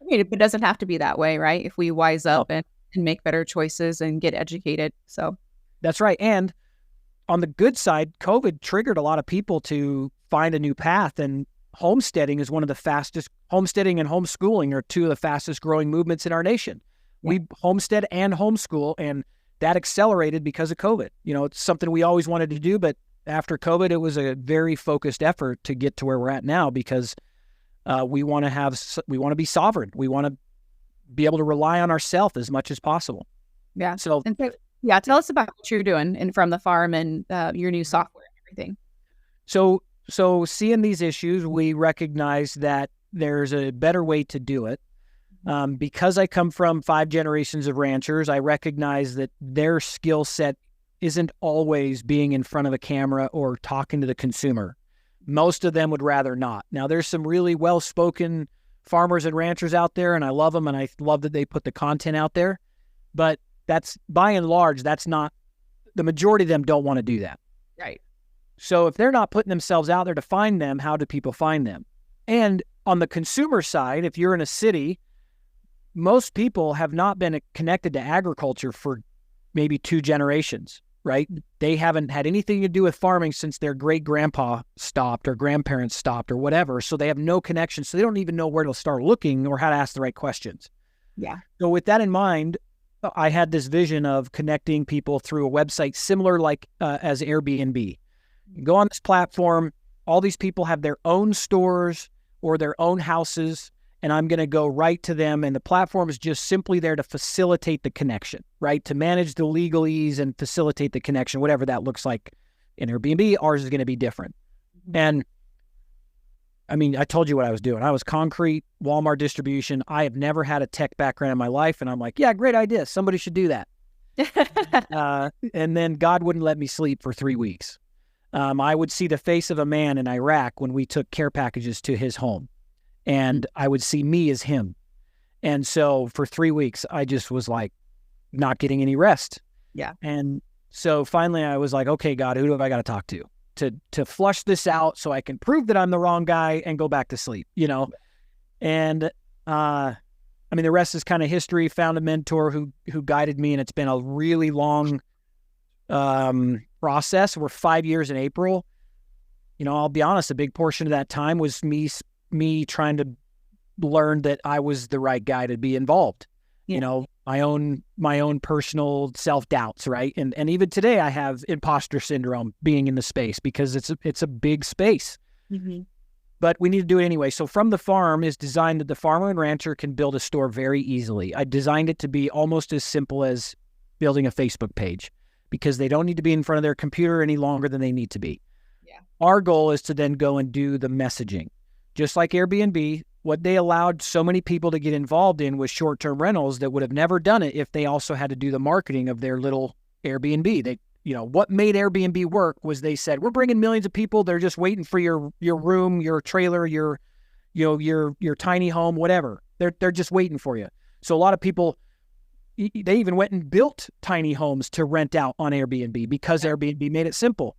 mean, it doesn't have to be that way, right? If we wise up and make better choices and get educated. So that's right. And on the good side, COVID triggered a lot of people to find a new path, and homesteading is one of the fastest. Homesteading and homeschooling are two of the fastest growing movements in our nation. Yeah. We homestead and homeschool, and that accelerated because of COVID. It's something we always wanted to do, but after COVID, it was a very focused effort to get to where we're at now, because we want to be sovereign. We want to be able to rely on ourselves as much as possible. Yeah. So tell us about what you're doing From the Farm and your new software and everything. So seeing these issues, we recognize that there's a better way to do it. Because I come from 5 generations of ranchers, I recognize that their skill set isn't always being in front of a camera or talking to the consumer. Most of them would rather not. Now, there's some really well-spoken farmers and ranchers out there, and I love them, and I love that they put the content out there. But that's, by and large, that's not, the majority of them don't want to do that. Right. So if they're not putting themselves out there to find them, how do people find them? And on the consumer side, if you're in a city, most people have not been connected to agriculture for maybe 2 generations, right? They haven't had anything to do with farming since their great-grandpa stopped or grandparents stopped or whatever. So they have no connection. So they don't even know where to start looking or how to ask the right questions. Yeah. So with that in mind, I had this vision of connecting people through a website similar as Airbnb. You go on this platform, all these people have their own stores or their own houses, and I'm going to go right to them. And the platform is just simply there to facilitate the connection, right? To manage the legalese and facilitate the connection, whatever that looks like. In Airbnb, ours is going to be different. And I mean, I told you what I was doing. I was concrete, Walmart distribution. I have never had a tech background in my life. And I'm like, yeah, great idea. Somebody should do that. And then God wouldn't let me sleep for 3 weeks. I would see the face of a man in Iraq when we took care packages to his home, and I would see me as him. And so for 3 weeks, I just was like not getting any rest. Yeah. And so finally I was like, okay, God, who do I got to talk to flush this out so I can prove that I'm the wrong guy and go back to sleep, And, I mean, the rest is kind of history. Found a mentor who guided me, and it's been a really long, process. We're 5 years in April. I'll be honest, a big portion of that time was me trying to learn that I was the right guy to be involved. Yeah. My own personal self-doubts, right? And even today I have imposter syndrome being in the space because it's a big space. Mm-hmm. But we need to do it anyway. So From the Farm is designed that the farmer and rancher can build a store very easily. I designed it to be almost as simple as building a Facebook page, because they don't need to be in front of their computer any longer than they need to be. Yeah. Our goal is to then go and do the messaging. Just like Airbnb, what they allowed so many people to get involved in was short-term rentals that would have never done it if they also had to do the marketing of their little Airbnb. What made Airbnb work was they said, we're bringing millions of people. They're just waiting for your room, your trailer, your tiny home, whatever. They're just waiting for you. So a lot of people, they even went and built tiny homes to rent out on Airbnb because Airbnb made it simple.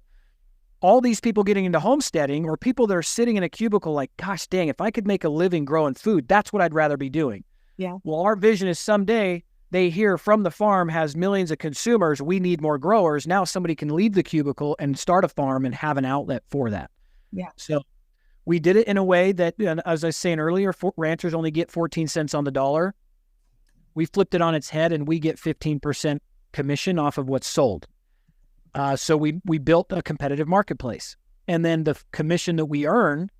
All these people getting into homesteading, or people that are sitting in a cubicle like, gosh dang, if I could make a living growing food, that's what I'd rather be doing. Yeah. Well, our vision is someday they hear From the Farm has millions of consumers. We need more growers. Now somebody can leave the cubicle and start a farm and have an outlet for that. Yeah. So we did it in a way that, as I was saying earlier, ranchers only get 14 cents on the dollar. We flipped it on its head, and we get 15% commission off of what's sold. So we built a competitive marketplace. And then the commission that we earn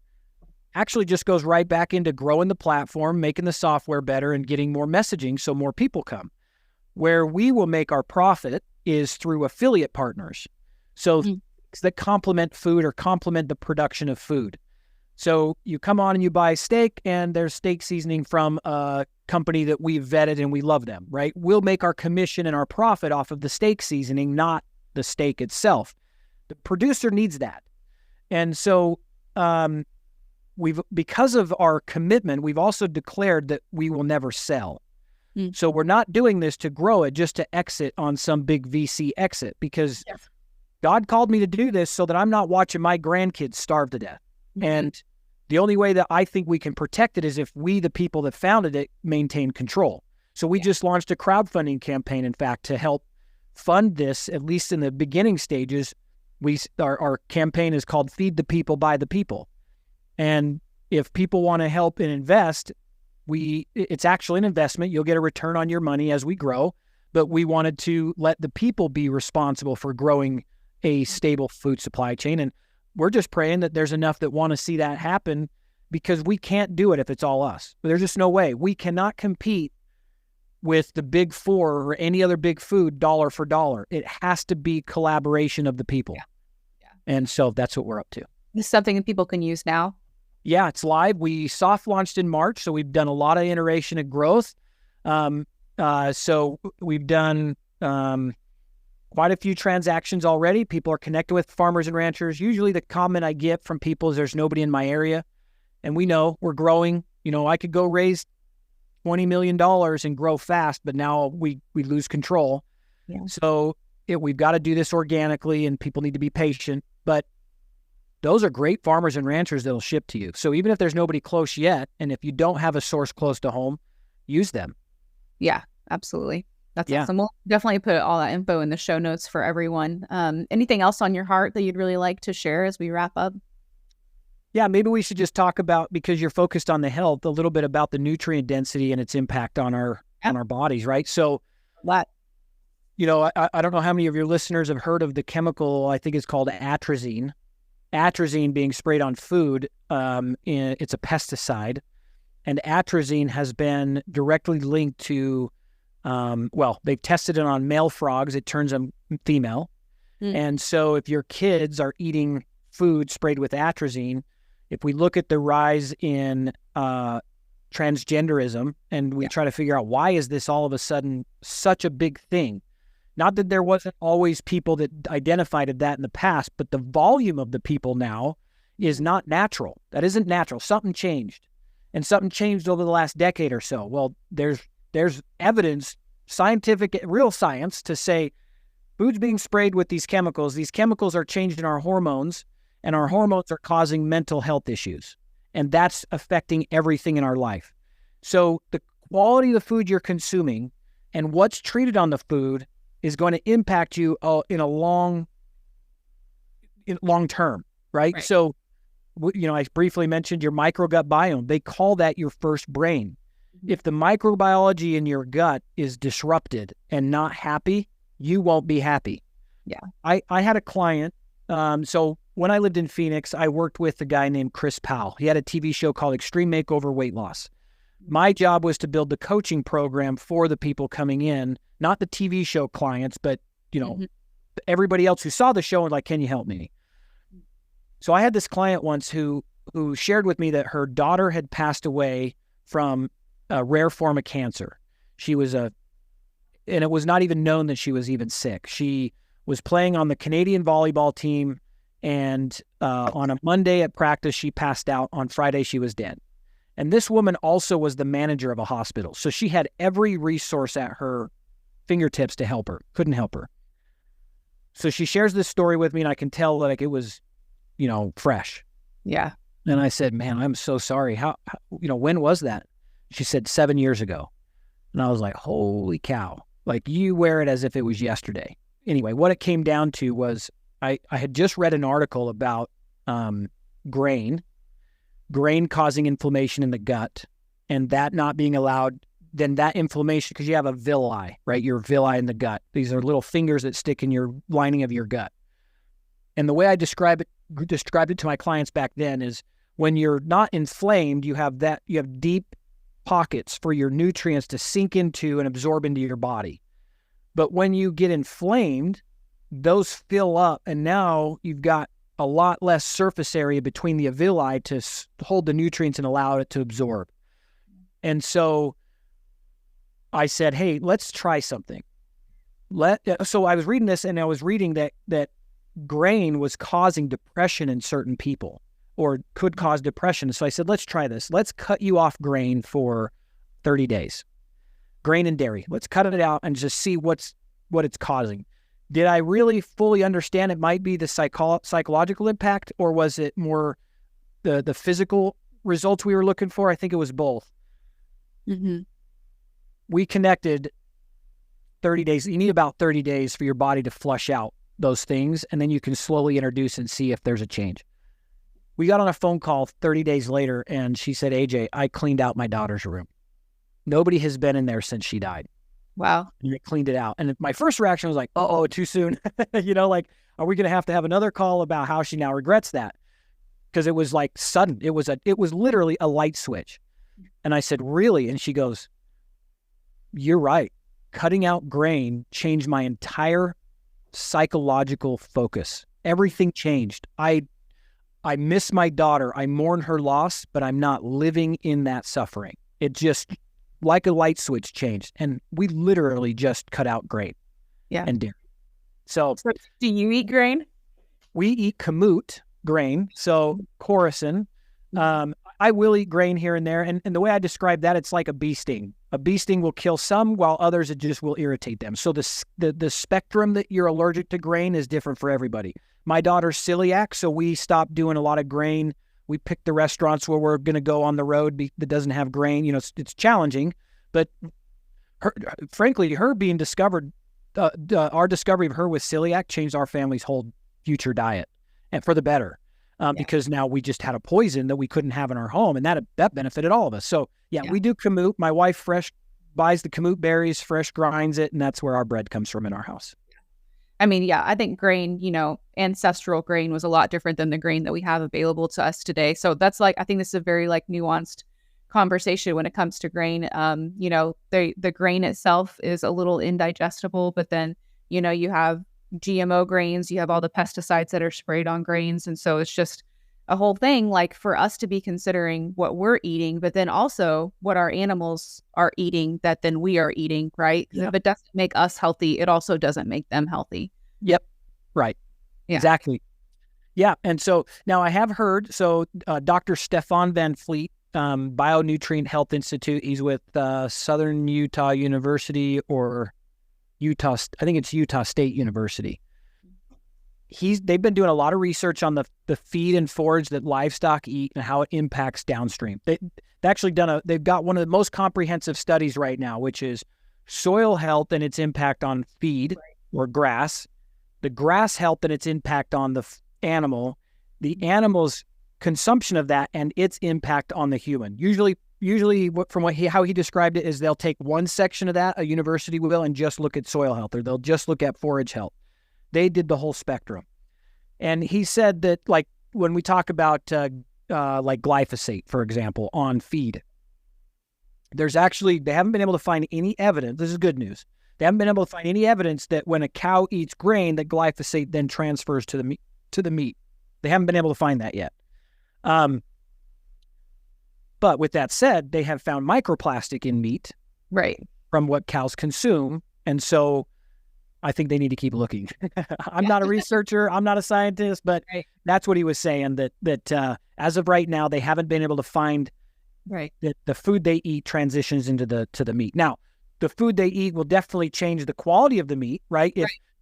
actually just goes right back into growing the platform, making the software better, and getting more messaging so more people come. Where we will make our profit is through affiliate partners. So that complement food or complement the production of food. So you come on and you buy steak, and there's steak seasoning from a company that we've vetted and we love them, right? We'll make our commission and our profit off of the steak seasoning, not the steak itself. The producer needs that. And so because of our commitment, we've also declared that we will never sell. So we're not doing this to grow it, just to exit on some big VC exit, because God called me to do this so that I'm not watching my grandkids starve to death. And the only way that I think we can protect it is if we, the people that founded it, maintain control. So we just launched a crowdfunding campaign, in fact, to help fund this, at least in the beginning stages. Our campaign is called Feed the People, Buy the People. And if people want to help and invest, it's actually an investment. You'll get a return on your money as we grow, but we wanted to let the people be responsible for growing a stable food supply chain. And we're just praying that there's enough that want to see that happen, because we can't do it if it's all us. There's just no way. We cannot compete with the big four or any other big food dollar for dollar. It has to be collaboration of the people. And so that's what we're up to. This is something that people can use now? Yeah, it's live. We soft launched in March, so we've done a lot of iteration and growth. So we've done quite a few transactions already. People are connected with farmers and ranchers. Usually the comment I get from people is there's nobody in my area. And we know we're growing. I could go raise $20 million and grow fast, but now we lose control. So we've got to do this organically, and people need to be patient. But those are great farmers and ranchers that'll ship to you. So even if there's nobody close yet, and if you don't have a source close to home, use them. Yeah, absolutely. That's awesome. We'll definitely put all that info in the show notes for everyone. Anything else on your heart that you'd really like to share as we wrap up? Yeah, maybe we should just talk about, because you're focused on the health, a little bit about the nutrient density and its impact on our bodies, right? So I don't know how many of your listeners have heard of the chemical, I think it's called atrazine. Atrazine being sprayed on food, it's a pesticide. And atrazine has been directly linked to, they've tested it on male frogs. It turns them female. And so if your kids are eating food sprayed with atrazine, if we look at the rise in transgenderism, and we try to figure out, why is this all of a sudden such a big thing? Not that there wasn't always people that identified that in the past, but the volume of the people now is not natural. That isn't natural. Something changed. And something changed over the last decade or so. Well, there's evidence, scientific, real science, to say food's being sprayed with these chemicals. These chemicals are changing our hormones, and our hormones are causing mental health issues. And that's affecting everything in our life. So the quality of the food you're consuming and what's treated on the food is going to impact you in long term, right? So, I briefly mentioned your microgut biome. They call that your first brain. If the microbiology in your gut is disrupted and not happy, you won't be happy. I had a client. So when I lived in Phoenix, I worked with a guy named Chris Powell. He had a TV show called Extreme Makeover Weight Loss. My job was to build the coaching program for the people coming in, not the TV show clients, but, everybody else who saw the show and like, can you help me? So I had this client once who shared with me that her daughter had passed away from a rare form of cancer. And it was not even known that she was even sick. She was playing on the Canadian volleyball team, and on a Monday at practice, she passed out. On Friday, she was dead. And this woman also was the manager of a hospital. So she had every resource at her fingertips to help her, couldn't help her. So she shares this story with me, and I can tell like it was, fresh. Yeah. And I said, man, I'm so sorry. How when was that? She said 7 years ago. And I was like, holy cow. Like, you wear it as if it was yesterday. Anyway, what it came down to was I had just read an article about grain causing inflammation in the gut, and that not being allowed, then that inflammation, because you have a villi, right? Your villi in the gut. These are little fingers that stick in your lining of your gut. And the way I described it to my clients back then is, when you're not inflamed, you have deep pockets for your nutrients to sink into and absorb into your body. But when you get inflamed, those fill up, and now you've got a lot less surface area between the villi to hold the nutrients and allow it to absorb. And so I said, hey, let's try something. So I was reading this, and I was reading that grain was causing depression in certain people, or could cause depression. So I said, let's try this. Let's cut you off grain for 30 days. Grain and dairy. Let's cut it out and just see what it's causing. Did I really fully understand it might be the psychological impact, or was it more the physical results we were looking for? I think it was both. Mm-hmm. We connected 30 days. You need about 30 days for your body to flush out those things, and then you can slowly introduce and see if there's a change. We got on a phone call 30 days later, and she said, AJ, I cleaned out my daughter's room. Nobody has been in there since she died. Wow. And I cleaned it out. And my first reaction was like, uh-oh, too soon. Like, are we going to have another call about how she now regrets that? Because it was like sudden. It was literally a light switch. And I said, really? And she goes, you're right. Cutting out grain changed my entire psychological focus. Everything changed. I miss my daughter. I mourn her loss, but I'm not living in that suffering. It just, like a light switch, changed. And we literally just cut out grain and dairy. So do you eat grain? We eat kamut grain, so chorison. I will eat grain here and there. And the way I describe that, it's like a bee sting. A bee sting will kill some, while others, it just will irritate them. So the spectrum that you're allergic to grain is different for everybody. My daughter's celiac, so we stopped doing a lot of grain. We picked the restaurants where we're going to go on the road that doesn't have grain. It's challenging, but frankly, her being discovered, our discovery of her with celiac changed our family's whole future diet, and for the better. Because now we just had a poison that we couldn't have in our home, and that benefited all of us. So we do kamut. My wife buys the kamut berries, fresh grinds it, and that's where our bread comes from in our house. I mean, I think grain, ancestral grain was a lot different than the grain that we have available to us today. So that's I think this is a very nuanced conversation when it comes to grain. The grain itself is a little indigestible, but then, you have GMO grains, you have all the pesticides that are sprayed on grains. And so it's just a whole thing, for us to be considering what we're eating, but then also what our animals are eating that then we are eating, right? Yeah. If it doesn't make us healthy, it also doesn't make them healthy. Yep. Right. Yeah. Exactly. Yeah. And so now I have heard, Dr. Stefan Van Fleet, Bionutrient Health Institute, he's with Southern Utah University, or Utah, I think it's Utah State University. They've been doing a lot of research on the feed and forage that livestock eat and how it impacts downstream. They've got one of the most comprehensive studies right now, which is soil health and its impact on feed or grass, the grass health and its impact on the animal, the animal's consumption of that and its impact on the human. Usually from how he described it is they'll take one section of that, a university will, and just look at soil health, or they'll just look at forage health. They did the whole spectrum. And he said that, when we talk about glyphosate, for example, on feed, they haven't been able to find any evidence. This is good news. They haven't been able to find any evidence that when a cow eats grain, that glyphosate then transfers to the meat. They haven't been able to find that yet. But with that said, they have found microplastic in meat, right, from what cows consume. And so I think they need to keep looking. I'm not a researcher. I'm not a scientist, but that's what he was saying, that as of right now, they haven't been able to find that the food they eat transitions into the meat. Now, the food they eat will definitely change the quality of the meat, right?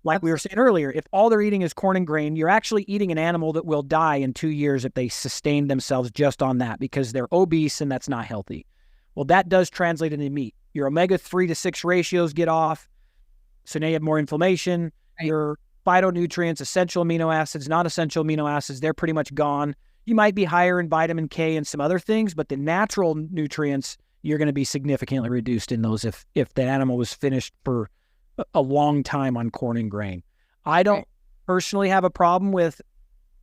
Like we were saying earlier, if all they're eating is corn and grain, you're actually eating an animal that will die in 2 years if they sustain themselves just on that, because they're obese and that's not healthy. Well, that does translate into meat. Your omega-3 to 6 ratios get off, so now you have more inflammation. Your phytonutrients, essential amino acids, non-essential amino acids, they're pretty much gone. You might be higher in vitamin K and some other things, but the natural nutrients, you're going to be significantly reduced in those if the animal was finished for a long time on corn and grain. I don't personally have a problem with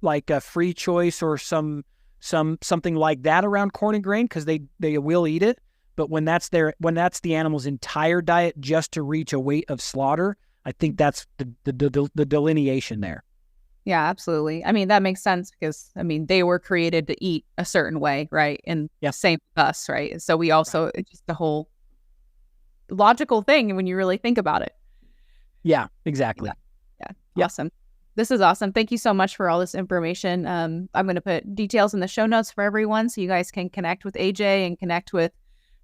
a free choice or something like that around corn and grain, because they will eat it. But when that's the animal's entire diet just to reach a weight of slaughter, I think that's the delineation there. Yeah, absolutely. I mean, that makes sense because, I mean, they were created to eat a certain way, right? And Yeah. same with us, right? So we also, it's just the whole logical thing when you really think about it. Yeah, Yeah. exactly. Yeah. Yeah. Awesome. This is awesome. Thank you so much for all this information. I'm going to put details in the show notes for everyone so you guys can connect with AJ and connect with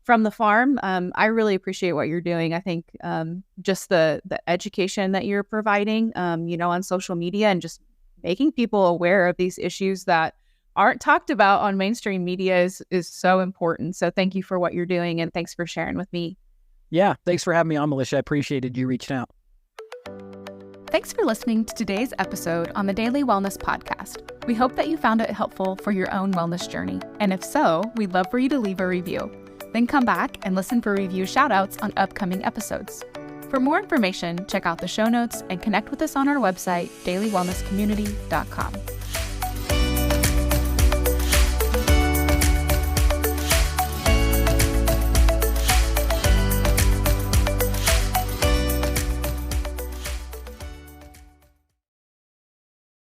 From the Farm. I really appreciate what you're doing. I think just the education that you're providing, on social media and just making people aware of these issues that aren't talked about on mainstream media is so important. So thank you for what you're doing and thanks for sharing with me. Yeah. Thanks for having me on, Militia. I appreciated you reaching out. Thanks for listening to today's episode on the Daily Wellness Podcast. We hope that you found it helpful for your own wellness journey. And if so, we'd love for you to leave a review. Then come back and listen for review shoutouts on upcoming episodes. For more information, check out the show notes and connect with us on our website, dailywellnesscommunity.com.